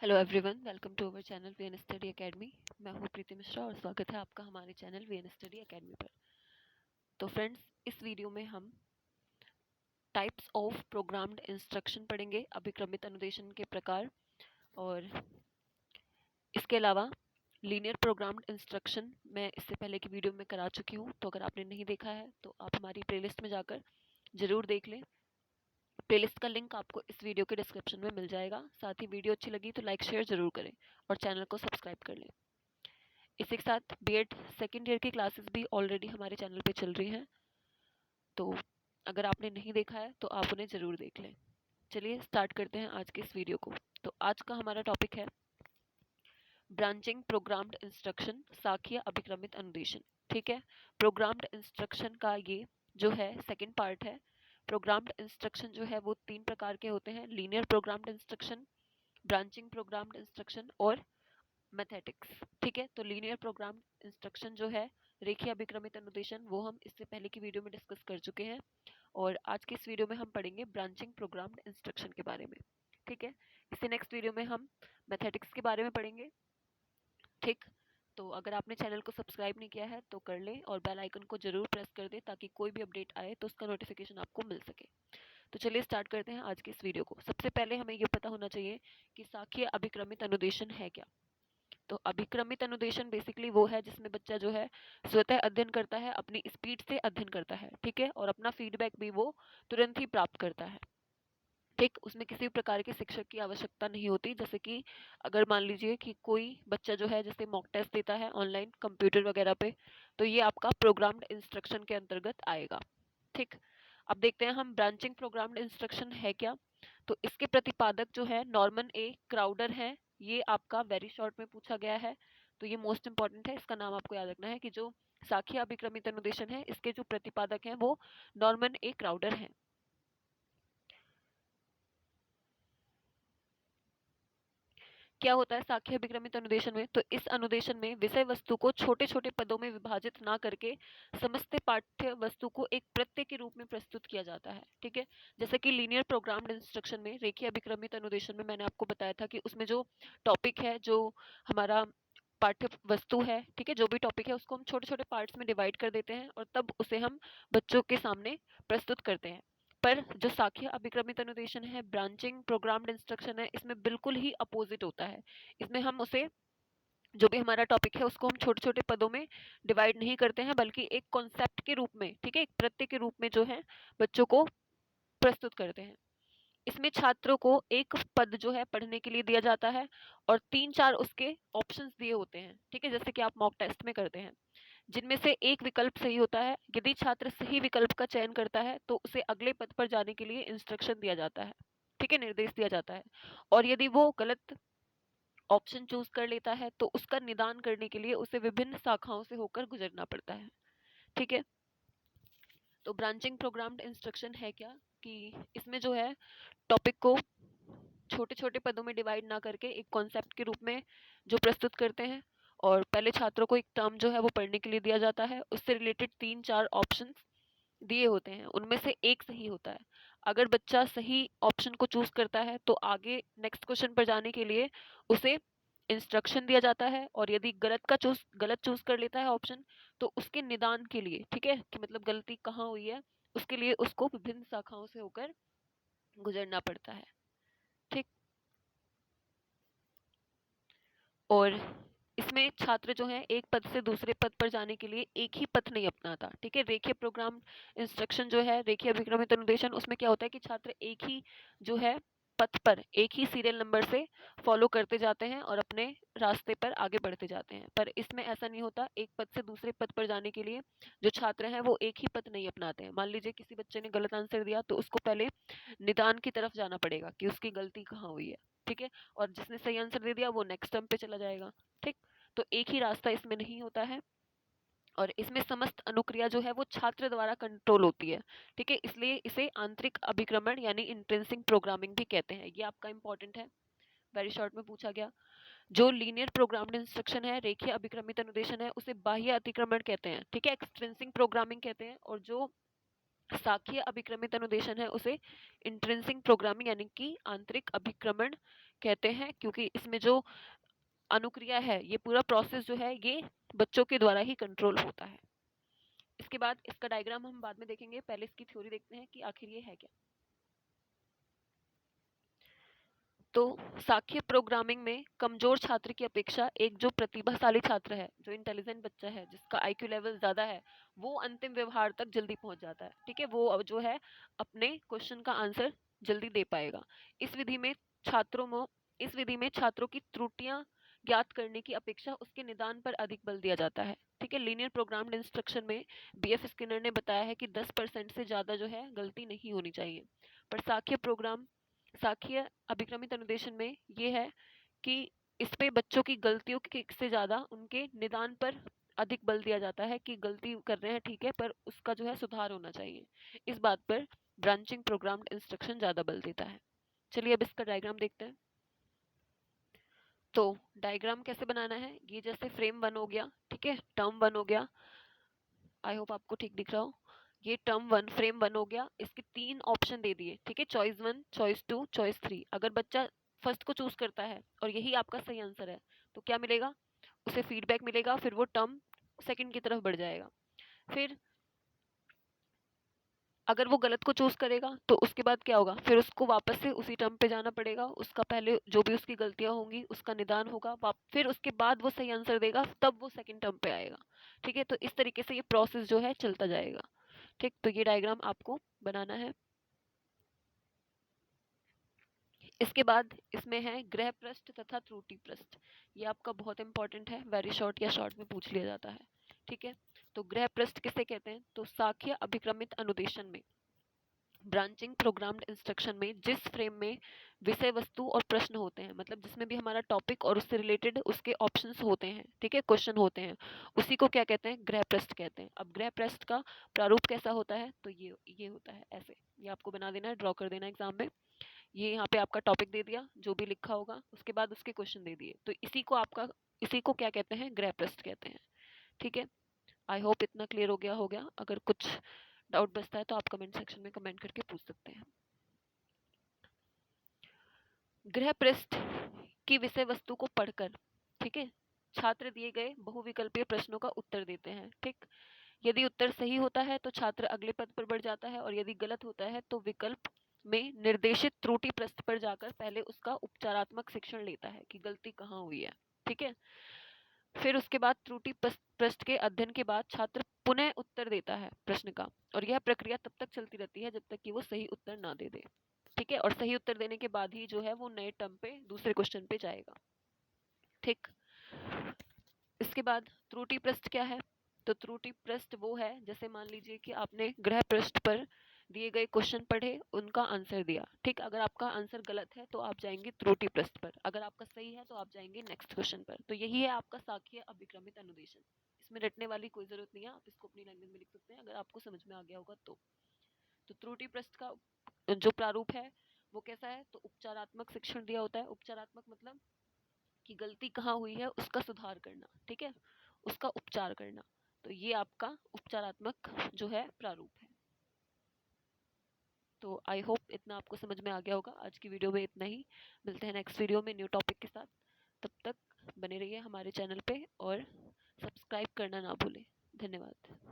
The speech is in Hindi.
Hello everyone, welcome to our channel VN study academy. मैं हूँ प्रीति मिश्रा और स्वागत है आपका हमारे चैनल वीएन स्टडी एकेडमी पर। तो फ्रेंड्स, इस वीडियो में हम टाइप्स ऑफ प्रोग्राम्ड इंस्ट्रक्शन पढ़ेंगे, अभिक्रमित अनुदेशन के प्रकार, और इसके अलावा लीनियर प्रोग्राम्ड इंस्ट्रक्शन मैं इससे पहले की वीडियो में करा चुकी हूँ। तो अगर आपने नहीं देखा है तो आप हमारी प्लेलिस्ट में जाकर ज़रूर देख लें। प्लेलिस्ट का लिंक आपको इस वीडियो के डिस्क्रिप्शन में मिल जाएगा। साथ ही वीडियो अच्छी लगी तो लाइक शेयर ज़रूर करें और चैनल को सब्सक्राइब कर लें। इसी के साथ बीएड सेकेंड ईयर की क्लासेस भी ऑलरेडी हमारे चैनल पे चल रही हैं, तो अगर आपने नहीं देखा है तो आप उन्हें ज़रूर देख लें। चलिए स्टार्ट करते हैं आज के इस वीडियो को। तो आज का हमारा टॉपिक है ब्रांचिंग प्रोग्राम्ड इंस्ट्रक्शन, साखीय अभिक्रमित अनुदेशन। ठीक है, प्रोग्राम्ड इंस्ट्रक्शन का ये जो है सेकेंड पार्ट है। प्रोग्राम्ड इंस्ट्रक्शन जो है वो तीन प्रकार के होते हैं: linear programmed instruction, branching programmed instruction और मैथेटिक्स। ठीक है, तो लीनियर प्रोग्राम इंस्ट्रक्शन जो है, रेखीय अभिक्रमित अनुदेशन, वो हम इससे पहले की वीडियो में डिस्कस कर चुके हैं और आज की इस वीडियो में हम पढ़ेंगे ब्रांचिंग प्रोग्राम्ड इंस्ट्रक्शन के बारे में। ठीक है, इससे नेक्स्ट वीडियो में हम मैथेटिक्स के बारे में पढ़ेंगे। ठीक, तो अगर आपने चैनल को सब्सक्राइब नहीं किया है तो कर लें और बेल आइकन को जरूर प्रेस कर दें ताकि कोई भी अपडेट आए तो उसका नोटिफिकेशन आपको मिल सके। तो चलिए स्टार्ट करते हैं आज की इस वीडियो को। सबसे पहले हमें ये पता होना चाहिए कि साखीय अभिक्रमित अनुदेशन है क्या। तो अभिक्रमित अनुदेशन बेसिकली वो है जिसमें बच्चा जो है स्वतः अध्ययन करता है, अपनी स्पीड से अध्ययन करता है। ठीक है, और अपना फीडबैक भी वो तुरंत ही प्राप्त करता है। ठीक, उसमें किसी भी प्रकार के शिक्षक की आवश्यकता नहीं होती। जैसे कि अगर मान लीजिए कि कोई बच्चा जो है जैसे मॉक टेस्ट देता है ऑनलाइन कंप्यूटर वगैरह पे, तो ये आपका प्रोग्राम्ड इंस्ट्रक्शन के अंतर्गत आएगा। ठीक, अब देखते हैं हम ब्रांचिंग प्रोग्राम्ड इंस्ट्रक्शन है क्या। तो इसके प्रतिपादक जो है नॉर्मन ए क्राउडर है। ये आपका वेरी शॉर्ट में पूछा गया है, तो ये मोस्ट इंपॉर्टेंट है, इसका नाम आपको याद रखना है कि जो साखीय अभिक्रमित अनुदेशन है इसके जो प्रतिपादक हैं वो नॉर्मन ए क्राउडर हैं। क्या होता है साखीय अभिक्रमित अनुदेशन में? तो इस अनुदेशन में विषय वस्तु को छोटे छोटे पदों में विभाजित ना करके समस्त पाठ्य वस्तु को एक प्रत्यय के रूप में प्रस्तुत किया जाता है। ठीक है, जैसे कि लीनियर प्रोग्राम्ड इंस्ट्रक्शन में, रेखीय अभिक्रमित अनुदेशन में मैंने आपको बताया था कि उसमें जो टॉपिक है, जो हमारा पाठ्य वस्तु है, ठीक है, जो भी टॉपिक है उसको हम छोटे छोटे पार्ट्स में डिवाइड कर देते हैं और तब उसे हम बच्चों के सामने प्रस्तुत करते हैं। पर जो साखीय अभिक्रमित अनुदेशन है, ब्रांचिंग प्रोग्राम्ड इंस्ट्रक्शन है, इसमें बिल्कुल ही अपोजिट होता है। इसमें हम उसे, जो भी हमारा टॉपिक है उसको हम छोटे छोटे पदों में डिवाइड नहीं करते हैं बल्कि एक कॉन्सेप्ट के रूप में, ठीक है, एक प्रत्यय के रूप में जो है बच्चों को प्रस्तुत करते हैं। इसमें छात्रों को एक पद जो है पढ़ने के लिए दिया जाता है और तीन चार उसके ऑप्शंस दिए होते हैं। ठीक है, जैसे कि आप मॉक टेस्ट में करते हैं, जिनमें से एक विकल्प सही होता है। यदि छात्र सही विकल्प का चयन करता है तो उसे अगले पद पर जाने के लिए इंस्ट्रक्शन दिया जाता है। ठीक है, निर्देश दिया जाता है। और यदि वो गलत ऑप्शन चूज कर लेता है तो उसका निदान करने के लिए उसे विभिन्न शाखाओं से होकर गुजरना पड़ता है। ठीक है, तो ब्रांचिंग प्रोग्राम्ड इंस्ट्रक्शन है क्या कि इसमें जो है टॉपिक को छोटे छोटे पदों में डिवाइड ना करके एक कॉन्सेप्ट के रूप में जो प्रस्तुत करते हैं, और पहले छात्रों को एक टर्म जो है वो पढ़ने के लिए दिया जाता है, उससे रिलेटेड तीन चार ऑप्शंस दिए होते हैं, उनमें से एक सही होता है। अगर बच्चा सही ऑप्शन को चूज करता है तो आगे नेक्स्ट क्वेश्चन पर जाने के लिए उसे इंस्ट्रक्शन दिया जाता है, और यदि गलत चूज कर लेता है ऑप्शन, तो उसके निदान के लिए, ठीक है, कि मतलब गलती कहाँ हुई है, उसके लिए उसको विभिन्न शाखाओं से होकर गुजरना पड़ता है। ठीक, और इसमें छात्र जो है एक पद से दूसरे पद पर जाने के लिए एक ही पथ नहीं अपनाता। ठीक है, रेखीय प्रोग्राम इंस्ट्रक्शन जो है, रेखीय अभिक्रमित अनुदेशन, उसमें क्या होता है कि छात्र एक ही जो है पथ पर एक ही सीरियल नंबर से फॉलो करते जाते हैं और अपने रास्ते पर आगे बढ़ते जाते हैं। पर इसमें ऐसा नहीं होता। एक पद से दूसरे पद पर जाने के लिए जो छात्र हैं वो एक ही पथ नहीं अपनाते हैं। मान लीजिए किसी बच्चे ने गलत आंसर दिया तो उसको पहले निदान की तरफ जाना पड़ेगा कि उसकी गलती कहाँ हुई है। ठीक है, और जिसने सही आंसर दे दिया वो नेक्स्ट टर्म पे चला जाएगा। ठीक, तो एक ही रास्ता इसमें नहीं होता है, और इसमें समस्त अनुक्रिया जो है वो छात्र द्वारा कंट्रोल होती है। ठीक है, इसलिए इसे आंतरिक अभिक्रमण यानी इंट्रिंसिक प्रोग्रामिंग भी कहते हैं। ये आपका इंपॉर्टेंट है, वेरी शॉर्ट में पूछा गया। जो लीनियर प्रोग्राम्ड इंस्ट्रक्शन है, रेखीय अभिक्रमित अनुदेशन है, उसे बाह्य अतिक्रमण कहते हैं। ठीक है, एक्सट्रिंसिक प्रोग्रामिंग कहते हैं। और जो साखीय अभिक्रमित अनुदेशन है उसे इंट्रिंसिक प्रोग्रामिंग यानी कि आंतरिक अभिक्रमण कहते हैं, क्योंकि इसमें जो अनुक्रिया है, ये पूरा प्रोसेस जो है ये बच्चों के द्वारा ही कंट्रोल होता है। इसके बाद इसका डायग्राम हम बाद में देखेंगे, पहले इसकी थ्योरी देखते हैं कि आखिर ये है क्या। तो सांख्यिकी प्रोग्रामिंग में कमजोर छात्र की अपेक्षा एक जो प्रतिभाशाली छात्र है, जो इंटेलिजेंट बच्चा है, जिसका आईक्यू लेवल ज्यादा है, वो अंतिम व्यवहार तक जल्दी पहुंच जाता है। ठीक है, वो अब जो है अपने क्वेश्चन का आंसर जल्दी दे पाएगा। इस विधि में छात्रों की त्रुटियां ज्ञात करने की अपेक्षा उसके निदान पर अधिक बल दिया जाता है। ठीक है, लीनियर प्रोग्राम्ड इंस्ट्रक्शन में बीएफ स्किनर ने बताया है कि 10% से ज्यादा जो है गलती नहीं होनी चाहिए। पर सांख्यिकीय अभिक्रमित अनुदेशन में ये है कि इस पे बच्चों की गलतियों के से ज्यादा उनके निदान पर अधिक बल दिया जाता है कि गलती कर रहे हैं ठीक है, पर उसका जो है सुधार होना चाहिए। इस बात पर ब्रांचिंग प्रोग्राम्ड इंस्ट्रक्शन ज्यादा बल देता है। चलिए अब इसका डायग्राम देखते हैं। तो डायग्राम कैसे बनाना है, ये जैसे फ्रेम 1 हो गया, ठीक है, टर्म 1 हो गया, आई होप आपको ठीक दिख रहा हो। ये टर्म 1 फ्रेम 1 हो गया, इसके 3 ऑप्शन दे दिए, ठीक है, चॉइस 1, चॉइस 2, चॉइस 3। अगर बच्चा फर्स्ट को चूज करता है और यही आपका सही आंसर है तो क्या मिलेगा, उसे फीडबैक मिलेगा, फिर वो टर्म सेकंड की तरफ बढ़ जाएगा। फिर अगर वो गलत को चूज करेगा तो उसके बाद क्या होगा, फिर उसको वापस से उसी टर्म पे जाना पड़ेगा, उसका पहले जो भी उसकी गलतियां होंगी उसका निदान होगा, फिर उसके बाद वो सही आंसर देगा, तब वो सेकंड टर्म पे आएगा। ठीक है, तो इस तरीके से ये प्रोसेस जो है चलता जाएगा। ठीक, तो ये डायग्राम आपको बनाना है। इसके बाद इसमें है ग्रह पृष्ठ तथा त्रुटि पृष्ठ। ये आपका बहुत इंपॉर्टेंट है, वेरी शॉर्ट या शॉर्ट में पूछ लिया जाता है। ठीक है, तो ग्रह पृष्ठ किसे कहते हैं, तो सांख्यिकीय अभिक्रमित अनुदेशन में ब्रांचिंग प्रोग्राम्ड इंस्ट्रक्शन में जिस फ्रेम में विषय वस्तु और प्रश्न होते हैं, मतलब जिसमें भी हमारा टॉपिक और उससे रिलेटेड उसके ऑप्शंस होते हैं, ठीक है, क्वेश्चन होते हैं, उसी को क्या कहते हैं, ग्रह पृष्ठ कहते हैं। अब ग्रह पृष्ठ का प्रारूप कैसा होता है, तो ये होता है ऐसे, ये आपको बना देना है, ड्रॉ कर देना एग्जाम में। ये यहाँ पे आपका टॉपिक दे दिया जो भी लिखा होगा, उसके बाद उसके क्वेश्चन दे दिए, तो इसी को क्या कहते हैं, ग्रह पृष्ठ कहते हैं। ठीक है, आई होप इतना क्लियर हो गया। अगर कुछ डाउट बचता है तो आप कमेंट सेक्शन में कमेंट करके पूछ सकते हैं। गृह पृष्ठ की विषय वस्तु को पढ़कर, ठीक है, छात्र दिए गए बहुविकल्पीय प्रश्नों का उत्तर देते हैं। ठीक, यदि उत्तर सही होता है तो छात्र अगले पद पर बढ़ जाता है, और यदि गलत होता है तो विकल्प में निर्देशित त्रुटि पृष्ठ पर जाकर पहले उसका उपचारात्मक शिक्षण लेता है कि गलती कहाँ हुई है। ठीक है, फिर उसके बाद त्रुटि पृष्ठ के अध्ययन के बाद छात्र पुनः उत्तर देता है प्रश्न का, और यह प्रक्रिया तब तक चलती रहती है जब तक कि वो सही उत्तर ना दे दे। ठीक है, और सही उत्तर देने के बाद ही जो है वो नए टर्म पे दूसरे क्वेश्चन पे जाएगा। ठीक, इसके बाद त्रुटि पृष्ठ क्या है, तो त्रुटि पृष्ठ वो है, जैसे मान लीजिए कि आपने गृह पृष्ठ पर दिए गए क्वेश्चन पढ़े, उनका आंसर दिया। ठीक, अगर आपका आंसर गलत है तो आप जाएंगे त्रुटि पृष्ठ पर, अगर आपका सही है तो आप जाएंगे नेक्स्ट क्वेश्चन पर। तो यही है आपका सांख्यिकीय अभिक्रमित अनुदेशन। इसमें रटने वाली कोई जरूरत नहीं है, आप इसको अपनी लैंग्वेज में लिख सकते हैं अगर आपको समझ में आ गया होगा तो त्रुटि पृष्ठ का जो प्रारूप है वो कैसा है, तो उपचारात्मक शिक्षण दिया होता है। उपचारात्मक मतलब कि गलती कहाँ हुई है उसका सुधार करना, ठीक है, उसका उपचार करना। तो ये आपका उपचारात्मक जो है प्रारूप है। तो आई होप इतना आपको समझ में आ गया होगा। आज की वीडियो में इतना ही, मिलते हैं नेक्स्ट वीडियो में न्यू टॉपिक के साथ। तब तक बने रहिए हमारे चैनल पे और सब्सक्राइब करना ना भूलें। धन्यवाद।